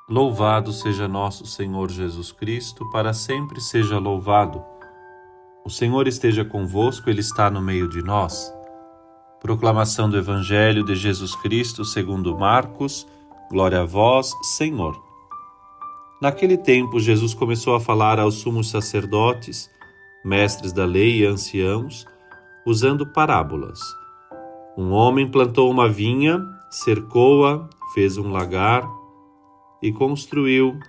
Louvado seja nosso Senhor Jesus Cristo, para sempre seja louvado. O Senhor esteja convosco, Ele está no meio de nós. Proclamação do Evangelho de Jesus Cristo segundo Marcos. Glória a vós, Senhor. Naquele tempo, Jesus começou a falar aos sumos sacerdotes, mestres da lei e anciãos, usando parábolas. Um homem plantou uma vinha, cercou-a, fez um lagar e construiu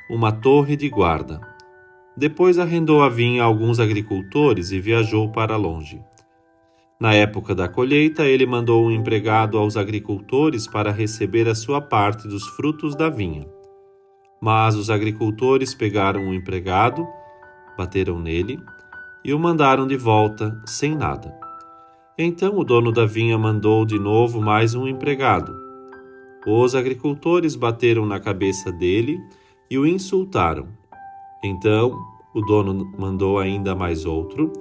uma torre de guarda. Depois arrendou a vinha a alguns agricultores e viajou para longe. Na época da colheita, ele mandou um empregado aos agricultores para receber a sua parte dos frutos da vinha. Mas os agricultores pegaram o empregado, bateram nele e o mandaram de volta sem nada. Então o dono da vinha mandou de novo mais um empregado. Os agricultores bateram na cabeça dele e o insultaram. Então o dono mandou ainda mais outro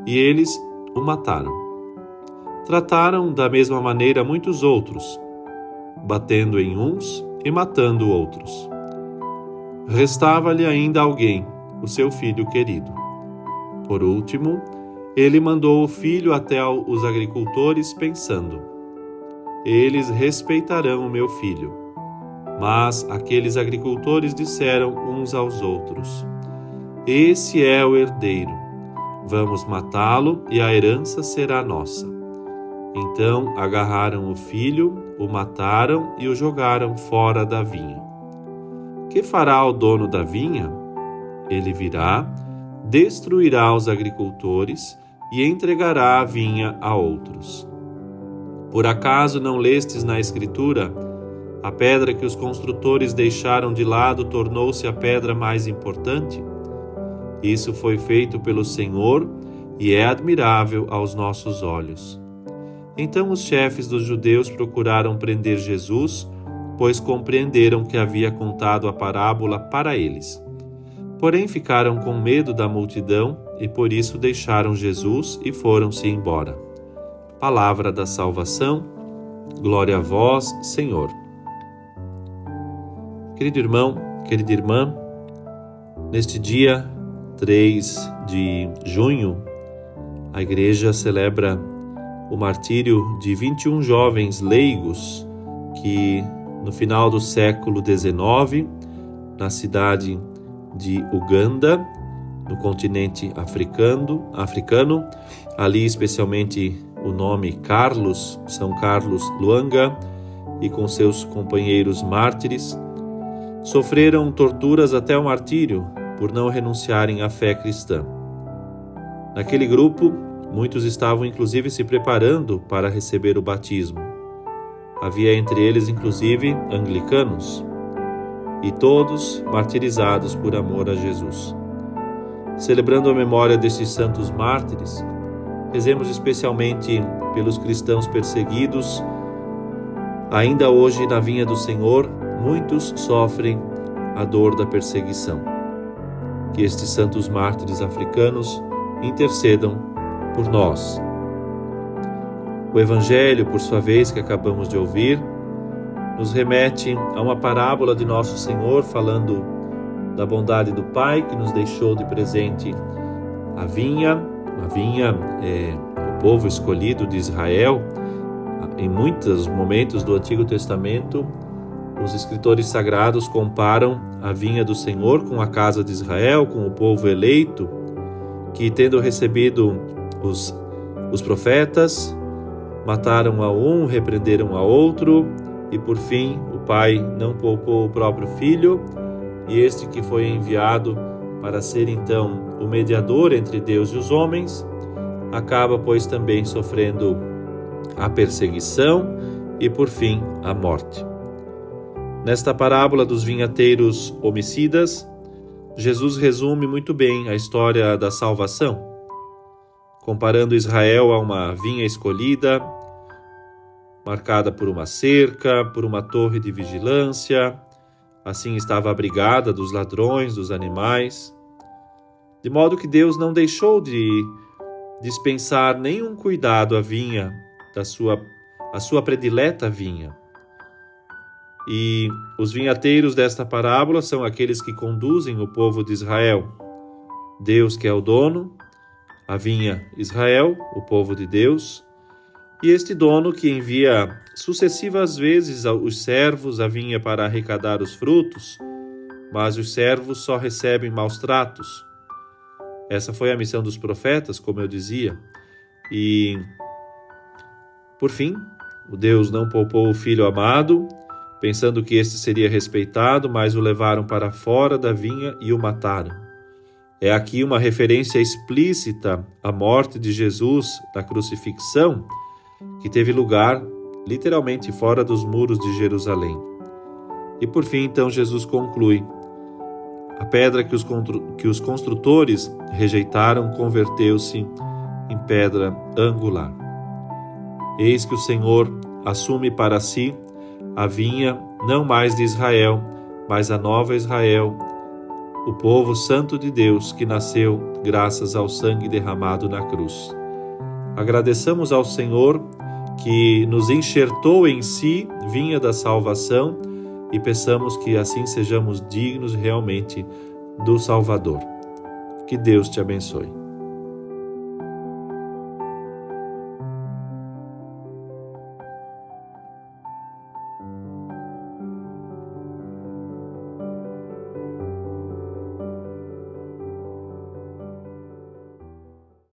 e eles o mataram. Trataram da mesma maneira muitos outros, batendo em uns e matando outros. Restava-lhe ainda alguém, o seu filho querido. Por último, ele mandou o filho até os agricultores, pensando: eles respeitarão o meu filho. Mas aqueles agricultores disseram uns aos outros: esse é o herdeiro. Vamos matá-lo e a herança será nossa. Então agarraram o filho, o mataram e o jogaram fora da vinha. Que fará o dono da vinha? Ele virá, destruirá os agricultores e entregará a vinha a outros. Por acaso não lestes na Escritura: a pedra que os construtores deixaram de lado tornou-se a pedra mais importante? Isso foi feito pelo Senhor e é admirável aos nossos olhos. Então os chefes dos judeus procuraram prender Jesus, pois compreenderam que havia contado a parábola para eles. Porém ficaram com medo da multidão e por isso deixaram Jesus e foram-se embora. Palavra da salvação, glória a vós, Senhor. Querido irmão, querida irmã, neste dia 3 de junho, a Igreja celebra o martírio de 21 jovens leigos que, no final do século XIX, na cidade de Uganda, no continente africano, ali especialmente o nome Carlos, São Carlos Lwanga, e com seus companheiros mártires, sofreram torturas até o martírio por não renunciarem à fé cristã. Naquele grupo, muitos estavam inclusive se preparando para receber o batismo. Havia entre eles inclusive anglicanos, e todos martirizados por amor a Jesus. Celebrando a memória destes santos mártires, rezemos especialmente pelos cristãos perseguidos. Ainda hoje, na vinha do Senhor, muitos sofrem a dor da perseguição. Que estes santos mártires africanos intercedam por nós. O Evangelho, por sua vez, que acabamos de ouvir, nos remete a uma parábola de Nosso Senhor falando da bondade do Pai que nos deixou de presente a vinha. A vinha é o povo escolhido de Israel. Em muitos momentos do Antigo Testamento, os escritores sagrados comparam a vinha do Senhor com a casa de Israel, com o povo eleito, que, tendo recebido os profetas, mataram a um, repreenderam a outro, e por fim o Pai não poupou o próprio Filho, e este que foi enviado para ser então o mediador entre Deus e os homens, acaba, pois, também sofrendo a perseguição e, por fim, a morte. Nesta parábola dos vinhateiros homicidas, Jesus resume muito bem a história da salvação, comparando Israel a uma vinha escolhida, marcada por uma cerca, por uma torre de vigilância. Assim estava abrigada dos ladrões, dos animais, de modo que Deus não deixou de dispensar nenhum cuidado à vinha, a sua predileta vinha. E os vinhateiros desta parábola são aqueles que conduzem o povo de Israel. Deus que é o dono, a vinha Israel, o povo de Deus, e este dono que envia sucessivas vezes os servos à vinha para arrecadar os frutos, mas os servos só recebem maus tratos. Essa foi a missão dos profetas, como eu dizia. E, por fim, o Deus não poupou o filho amado, pensando que este seria respeitado, mas o levaram para fora da vinha e o mataram. É aqui uma referência explícita à morte de Jesus na crucifixão, que teve lugar literalmente fora dos muros de Jerusalém. E por fim, então, Jesus conclui: a pedra que os construtores rejeitaram converteu-se em pedra angular. Eis que o Senhor assume para si a vinha não mais de Israel, mas a nova Israel, o povo santo de Deus que nasceu graças ao sangue derramado na cruz. Agradeçamos ao Senhor que nos enxertou em si, vinha da salvação, e peçamos que assim sejamos dignos realmente do Salvador. Que Deus te abençoe.